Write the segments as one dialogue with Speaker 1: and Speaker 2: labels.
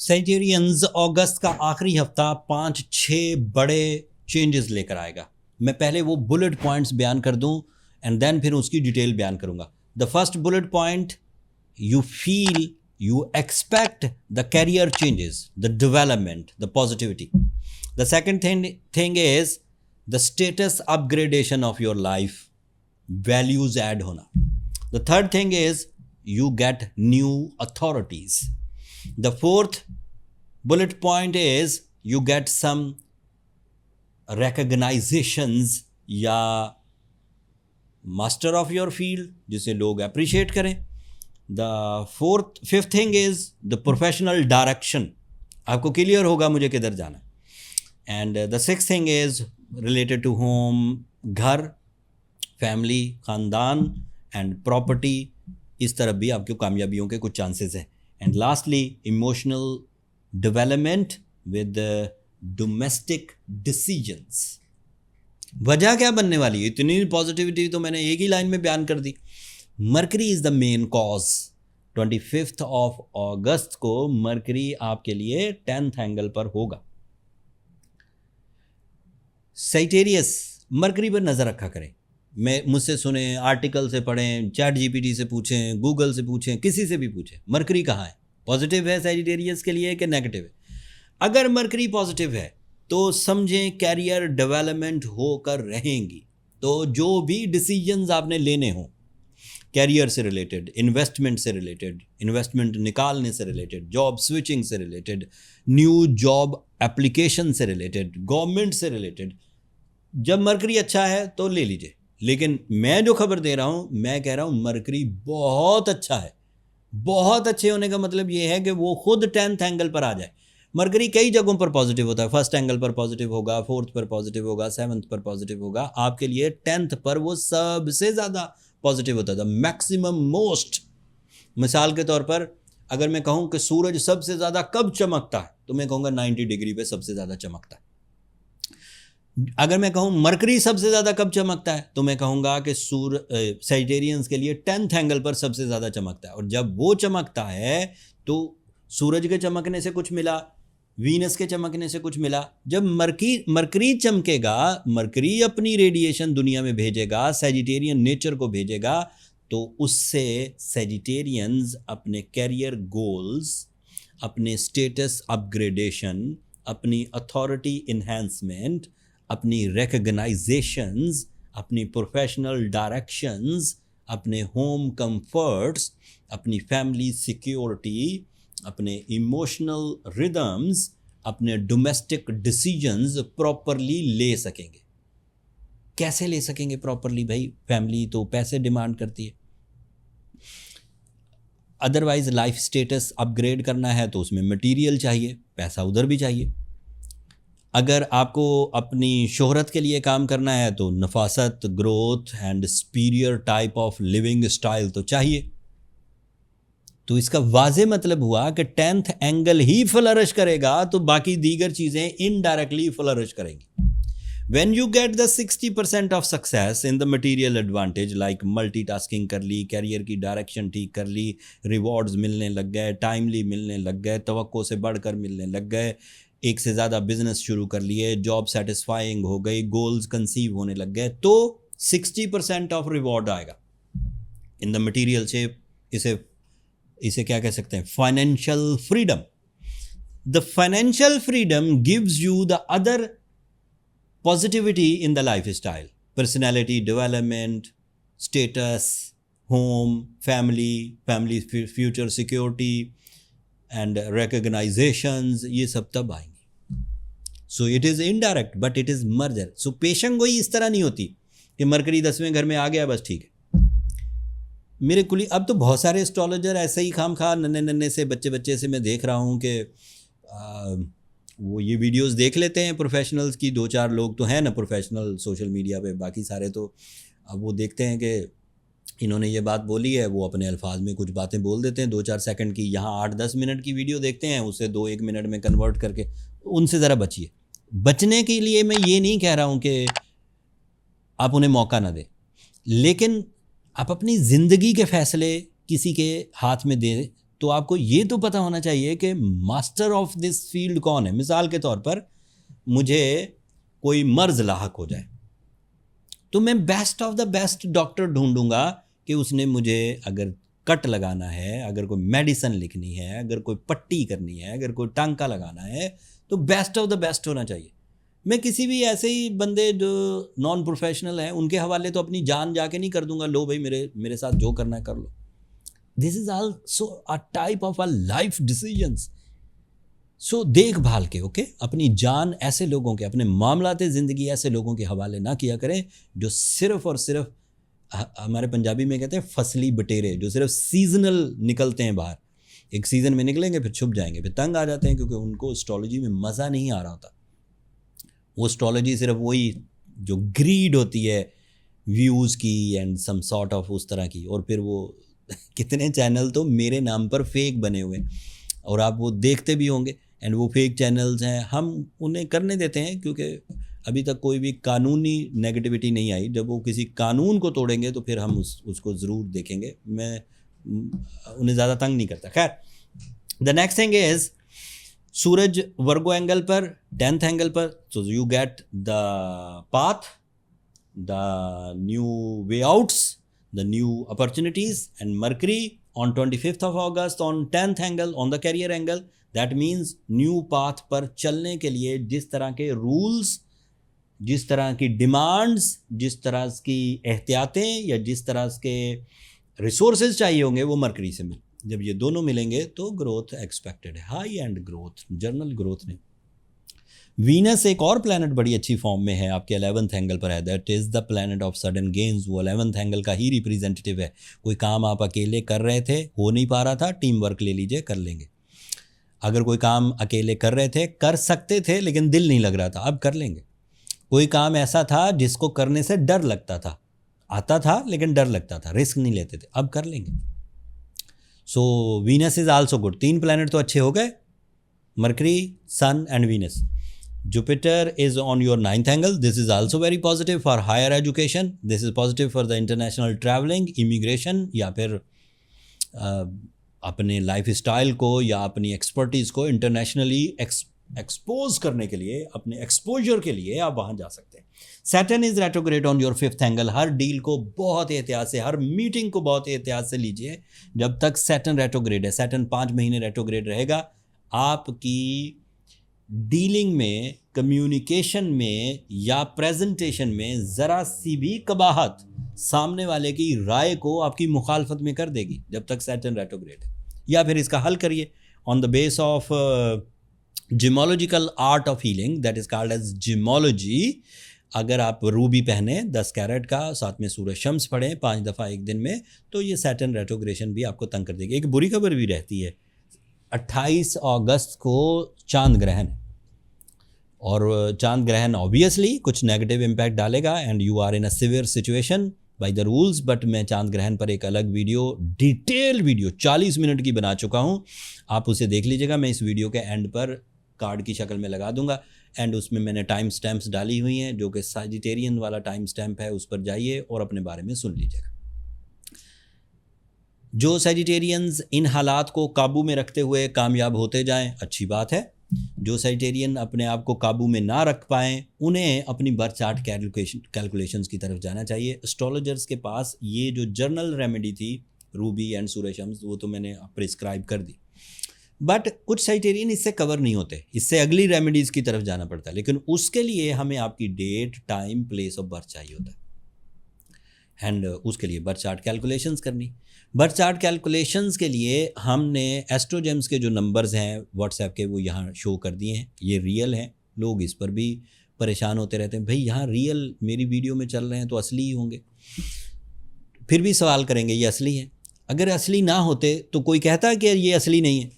Speaker 1: Sagittarians अगस्त का आखिरी हफ्ता 5-6 बड़े चेंजेस लेकर आएगा। मैं पहले वो बुलेट पॉइंट्स बयान कर दूं एंड देन फिर उसकी डिटेल बयान करूंगा। The first bullet point, you feel, you expect the career changes, the development, the positivity. The second thing is the status upgradation of your life, values add hona. The third thing is you get new authorities. The fourth bullet point is you get some recognizations या master of your field जिसे लोग appreciate करें. The fifth thing is the professional direction. आपको clear होगा मुझे किधर जाना है. And the sixth thing is related to home, घर, family, खानदान and property. इस तरफ भी आपकी कामयाबियों के कुछ चांसेस हैं. And lastly, emotional development with the domestic decisions. वजह क्या बनने वाली है? इतनी पॉजिटिविटी तो मैंने एक ही लाइन में बयान कर दी. Mercury is the main cause. 25 अगस्त को मरकरी आपके लिए 10th एंगल पर होगा. सैजिटेरियस, मरकरी पर नजर रखा करें. मुझसे सुने, आर्टिकल से पढ़ें, चैट जीपीटी से पूछें, गूगल से पूछें, किसी से भी पूछें, मरकरी कहाँ है, पॉजिटिव है सैजिटेरियस के लिए कि नेगेटिव है. अगर मरकरी पॉजिटिव है तो समझें कैरियर डेवलपमेंट होकर रहेंगी. तो जो भी डिसीजंस आपने लेने हों, कैरियर से रिलेटेड, इन्वेस्टमेंट से रिलेटेड, इन्वेस्टमेंट निकालने से रिलेटेड, जॉब स्विचिंग से रिलेटेड, न्यू जॉब एप्लीकेशन से रिलेटेड, गवर्नमेंट से रिलेटेड, जब मरकरी अच्छा है तो ले लीजिए. लेकिन मैं जो खबर दे रहा हूँ, मैं कह रहा हूँ मरकरी बहुत अच्छा है. बहुत अच्छे होने का मतलब ये है कि वो खुद 10th एंगल पर आ जाए. मरकरी कई जगहों पर पॉजिटिव होता है. फर्स्ट एंगल पर पॉजिटिव होगा, 4th पर पॉजिटिव होगा, 7th पर पॉजिटिव होगा. आपके लिए 10th पर वो सबसे ज़्यादा पॉजिटिव होता था, मैक्सिमम मोस्ट. मिसाल के तौर पर अगर मैं कहूं कि सूरज सबसे ज़्यादा कब चमकता है तो मैं कहूँगा 90 डिग्री पे सबसे ज़्यादा चमकता है. अगर मैं कहूं मरकरी सबसे ज़्यादा कब चमकता है तो मैं कहूँगा कि सैजिटेरियंस के लिए 10th एंगल पर सबसे ज़्यादा चमकता है. और जब वो चमकता है तो सूरज के चमकने से कुछ मिला, वीनस के चमकने से कुछ मिला. जब मरकरी चमकेगा, मरकरी अपनी रेडिएशन दुनिया में भेजेगा, सैजिटेरियन नेचर को भेजेगा, तो उससे सैजिटेरियंस अपने कैरियर गोल्स, अपने स्टेटस अपग्रेडेशन, अपनी अथॉरिटी इन्हेंसमेंट, अपनी रिकग्नाइजेशंस, अपनी प्रोफेशनल डायरेक्शंस, अपने होम कंफर्ट्स, अपनी फैमिली सिक्योरिटी, अपने इमोशनल रिदम्स, अपने डोमेस्टिक डिसीजंस प्रॉपरली ले सकेंगे. कैसे ले सकेंगे प्रॉपरली भाई? फैमिली तो पैसे डिमांड करती है. अदरवाइज लाइफ स्टेटस अपग्रेड करना है तो उसमें मटेरियल चाहिए, पैसा उधर भी चाहिए. अगर आपको अपनी शोहरत के लिए काम करना है तो नफासत, growth and superior type of living style तो चाहिए. तो इसका वाज़े मतलब हुआ कि 10th एंगल ही फ्लरिश करेगा तो बाकी दीगर चीज़ें इनडायरेक्टली फ्लरिश करेंगी. When you get the 60% of success in the material advantage like multitasking कर ली, कैरियर की डायरेक्शन ठीक कर ली, रिवॉर्ड्स मिलने लग गए, टाइमली मिलने लग गए, तवक्को से बढ़कर मिलने लग गए, एक से ज़्यादा बिजनेस शुरू कर लिए, जॉब सेटिस्फाइंग हो गई, गोल्स कंसीव होने लग गए, तो 60% ऑफ रिवॉर्ड आएगा इन द मटीरियल शेप. इसे क्या कह सकते हैं? Financial freedom. The financial freedom gives you the other positivity in the life style, personality development, status, home, family future security and recognitions. ये सब तब आएंगे. So it is indirect but it is merger. So patient गोई इस तरह नहीं होती कि मरकरी 10वें घर में आ गया बस ठीक है. मेरे कुली अब तो बहुत सारे एस्ट्रोलॉजर ऐसे ही खाम खा नन्हे से बच्चे से मैं देख रहा हूँ कि वो ये वीडियोस देख लेते हैं प्रोफेशनल्स की. 2-4 लोग तो हैं ना प्रोफेशनल सोशल मीडिया पे, बाकी सारे तो अब वो देखते हैं कि इन्होंने ये बात बोली है, वो अपने अल्फाज में कुछ बातें बोल देते हैं 2-4 सेकंड की. यहाँ 8-10 मिनट की वीडियो देखते हैं, उसे 2-1 मिनट में कन्वर्ट करके. उनसे ज़रा बचिए. बचने के लिए मैं ये नहीं कह रहा हूँ कि आप उन्हें मौका ना दें, लेकिन आप अपनी ज़िंदगी के फ़ैसले किसी के हाथ में दे तो आपको ये तो पता होना चाहिए कि मास्टर ऑफ दिस फील्ड कौन है। मिसाल के तौर पर मुझे कोई मर्ज लाहक हो जाए तो मैं best of the best doctor ढूंढूंगा कि उसने मुझे अगर कट लगाना है, अगर कोई मेडिसिन लिखनी है, अगर कोई पट्टी करनी है, अगर कोई टांका लगाना है, तो बेस्ट ऑफ द बेस्ट होना चाहिए। मैं किसी भी ऐसे ही बंदे जो नॉन प्रोफेशनल हैं उनके हवाले तो अपनी जान जाके नहीं कर दूंगा, लो भाई मेरे साथ जो करना है कर लो। This is also a type of a life decisions. So देखभाल के ओके अपनी जान ऐसे लोगों के, अपने मामलाते ज़िंदगी ऐसे लोगों के हवाले ना किया करें जो सिर्फ और सिर्फ हमारे पंजाबी में कहते हैं फसली बटेरे, जो सिर्फ सीजनल निकलते हैं बाहर, एक सीज़न में निकलेंगे फिर छुप जाएंगे, फिर तंग आ जाते हैं क्योंकि उनको एस्ट्रोलॉजी में मज़ा नहीं आ रहा होता। वो एस्ट्रोलॉजी सिर्फ वही जो ग्रीड होती है व्यूज़ की एंड सम सॉर्ट ऑफ उस तरह की, और फिर वो कितने चैनल तो मेरे नाम पर फेक बने हुए और आप वो देखते भी होंगे, एंड वो फेक चैनल्स हैं, हम उन्हें करने देते हैं क्योंकि अभी तक कोई भी कानूनी नेगेटिविटी नहीं आई। जब वो किसी कानून को तोड़ेंगे तो फिर हम उसको ज़रूर देखेंगे। मैं उन्हें ज़्यादा तंग नहीं करता। खैर, the next thing is Suraj Virgo angle पर 10th एंगल पर, so you get the path, the new way outs, the new opportunities, and mercury on 25th of August on 10th angle on the career angle. That means new path पर चलने के लिए जिस तरह के rules, जिस तरह की डिमांड्स, जिस तरह की एहतियातें या जिस तरह के रिसोर्सेज चाहिए होंगे वो मरकरी से मिले। जब ये दोनों मिलेंगे तो ग्रोथ एक्सपेक्टेड है, high and growth, journal growth नहीं। वीनस एक और प्लैनेट बड़ी अच्छी फॉर्म में है, आपके 11th एंगल पर है, that is the planet of sudden gains. वो 11th एंगल का ही रिप्रेजेंटेटिव है। कोई काम आप अकेले कर रहे थे, हो नहीं पा रहा था, टीम वर्क ले लीजिए, कर लेंगे। अगर कोई काम अकेले कर रहे थे, कर सकते थे लेकिन दिल नहीं लग रहा था, अब कर लेंगे। कोई काम ऐसा था जिसको करने से डर लगता था, आता था लेकिन डर लगता था, रिस्क नहीं लेते थे, अब कर लेंगे। So Venus is also good. 3 planet तो अच्छे हो गए, Mercury, sun and Venus. Jupiter is on your 9th angle. This is also very positive for higher education. This is positive for the international traveling, immigration, या फिर अपने life style को या अपनी एक्सपर्टीज़ को इंटरनेशनली एक्सपोज करने के लिए, अपने एक्सपोजर के लिए आप वहाँ जा सकते हैं। Saturn is retrograde on your 5th angle. Her deal को बहुत एहतियात से, हर मीटिंग को बहुत एहतियात से लीजिए जब तक सैटर्न रेट्रोग्रेड है। सैटर्न 5 महीने रेट्रोग्रेड रहेगा। आपकी डीलिंग में, कम्युनिकेशन में या प्रेजेंटेशन में ज़रा सी भी कबाहत सामने वाले की राय को आपकी मुखालफत में कर देगी जब तक सैटर्न रेट्रोग्रेड है। या फिर इसका हल करिए on the base of gemological art of healing, that is called as gemology. अगर आप रूबी पहने 10 कैरेट का, साथ में सूरज शम्स पढ़ें 5 दफ़ा एक दिन में, तो ये सैटर्न रेट्रोग्रेशन भी आपको तंग कर देगी। एक बुरी खबर भी रहती है, 28 अगस्त को चांद ग्रहण है, और चांद ग्रहण ऑब्वियसली कुछ नेगेटिव इम्पैक्ट डालेगा and you are in a severe situation by the rules. But मैं चांद ग्रहण पर एक अलग वीडियो, डिटेल वीडियो 40 मिनट की बना चुका हूँ, आप उसे देख लीजिएगा। मैं इस वीडियो के एंड पर कार्ड की शक्ल में लगा दूंगा, एंड उसमें मैंने टाइम स्टैम्प्स डाली हुई हैं, जो कि सजिटेरियन वाला टाइम स्टैम्प है, उस पर जाइए और अपने बारे में सुन लीजिएगा। जो सजिटेरियंस इन हालात को काबू में रखते हुए कामयाब होते जाएं, अच्छी बात है। जो सजिटेरियन अपने आप को काबू में ना रख पाएँ, उन्हें अपनी बर्थ चार्ट कैलकुलेशंस की तरफ जाना चाहिए। एस्ट्रोलॉजर्स के पास ये जो जर्नल रेमेडी थी, रूबी एंड सूर्यशम्स, वो तो मैंने प्रिस्क्राइब कर दी, बट कुछ सजिटेरियन इससे कवर नहीं होते, इससे अगली रेमेडीज़ की तरफ जाना पड़ता है। लेकिन उसके लिए हमें आपकी date, time, place of birth चाहिए होता है, एंड उसके लिए बर्थ चार्ट कैलकुलेशंस करनी। बर्थ चार्ट कैलकुलेशंस के लिए हमने एस्ट्रोजेम्स के जो नंबर्स हैं व्हाट्सएप के, वो यहाँ शो कर दिए हैं। ये रियल हैं, लोग इस पर भी परेशान होते रहते हैं, भाई यहाँ रियल मेरी वीडियो में चल रहे हैं तो असली ही होंगे। फिर भी सवाल करेंगे ये असली हैं। अगर असली ना होते तो कोई कहता है कि ये असली नहीं है?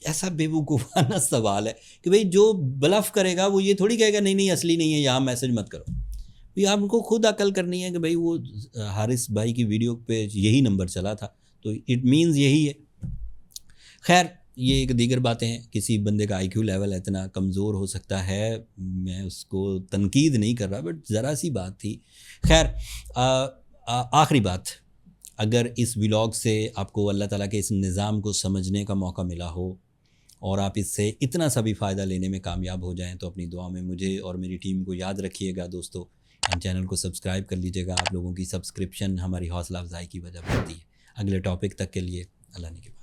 Speaker 1: ऐसा बेवकूफ़ाना सवाल है कि भाई जो ब्लफ करेगा वो ये थोड़ी कहेगा नहीं नहीं असली नहीं है, यहाँ मैसेज मत करो। भाई आपको खुद अकल करनी है कि भाई वो हारिस भाई की वीडियो पे यही नंबर चला था तो इट मीन्स यही है। खैर, ये एक दीगर बातें हैं, किसी बंदे का IQ लेवल इतना कमज़ोर हो सकता है, मैं उसको तनकीद नहीं कर रहा, बट ज़रा सी बात थी। खैर, आखिरी बात, अगर इस व्लॉग से आपको अल्लाह ताला के इस निज़ाम को समझने का मौका मिला हो और आप इससे इतना सा भी फ़ायदा लेने में कामयाब हो जाएं, तो अपनी दुआ में मुझे और मेरी टीम को याद रखिएगा दोस्तों, एंड चैनल को सब्सक्राइब कर लीजिएगा। आप लोगों की सब्सक्रिप्शन हमारी हौसला अफजाई की वजह बनती है। अगले टॉपिक तक के लिए अल्लाह ने के